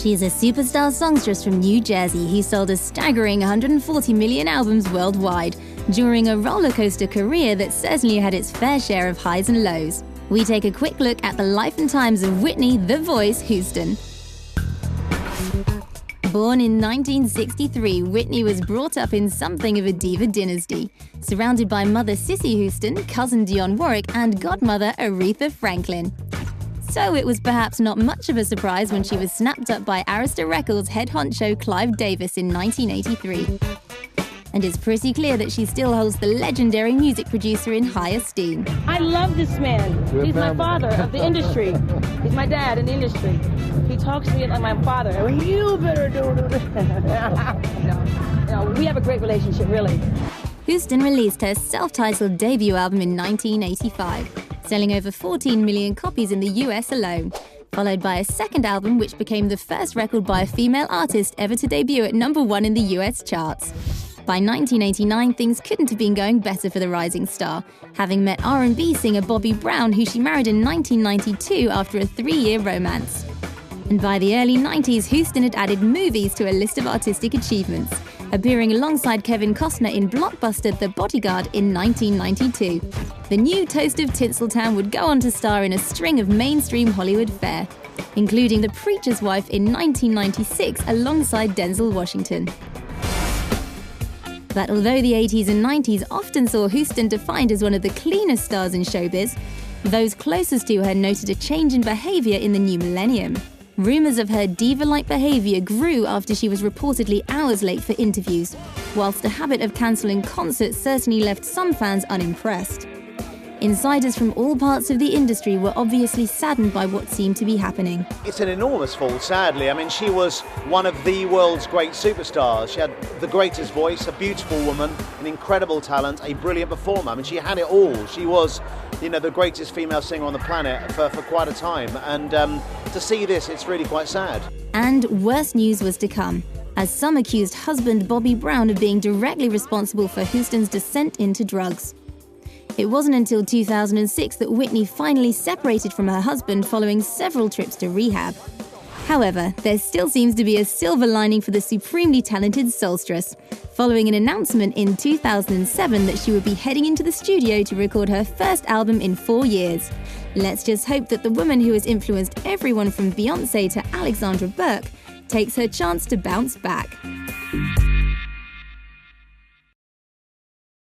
She's a superstar songstress from New Jersey who sold a staggering 140 million albums worldwide during a rollercoaster career that certainly had its fair share of highs and lows. We take a quick look at the life and times of Whitney "The Voice" Houston. Born in 1963, Whitney was brought up in something of a diva dynasty, surrounded by mother Cissy Houston, cousin Dionne Warwick, and godmother Aretha Franklin. So it was perhaps not much of a surprise when she was snapped up by Arista Records head honcho Clive Davis in 1983. And it's pretty clear that she still holds the legendary music producer in high esteem. I love this man. He's my father of the industry. He's my dad in the industry. He talks to me like my father. You better do this. We have a great relationship, really. Houston released her self-titled debut album in 1985, selling over 14 million copies in the US alone, followed by a second album which became the first record by a female artist ever to debut at #1 in the US charts. By 1989, things couldn't have been going better for the rising star, having met R&B singer Bobby Brown, who she married in 1992 after a 3-year romance. And by the early 90s, Houston had added movies to a list of artistic achievements, appearing alongside Kevin Costner in blockbuster The Bodyguard in 1992. The new toast of Tinseltown would go on to star in a string of mainstream Hollywood fare, including The Preacher's Wife in 1996 alongside Denzel Washington. But although the 80s and 90s often saw Houston defined as one of the cleanest stars in showbiz, those closest to her noted a change in behavior in the new millennium. Rumors of her diva-like behavior grew after she was reportedly hours late for interviews, whilst the habit of cancelling concerts certainly left some fans unimpressed. Insiders from all parts of the industry were obviously saddened by what seemed to be happening. It's an enormous fall, sadly. I mean, she was one of the world's great superstars. She had the greatest voice, a beautiful woman, an incredible talent, a brilliant performer. I mean, she had it all. She was, the greatest female singer on the planet for quite a time. And to see this, it's really quite sad. And worse news was to come, as some accused husband Bobby Brown of being directly responsible for Houston's descent into drugs. It wasn't until 2006 that Whitney finally separated from her husband following several trips to rehab. However, there still seems to be a silver lining for the supremely talented soulstress, following an announcement in 2007 that she would be heading into the studio to record her first album in 4 years. Let's just hope that the woman who has influenced everyone from Beyoncé to Alexandra Burke takes her chance to bounce back.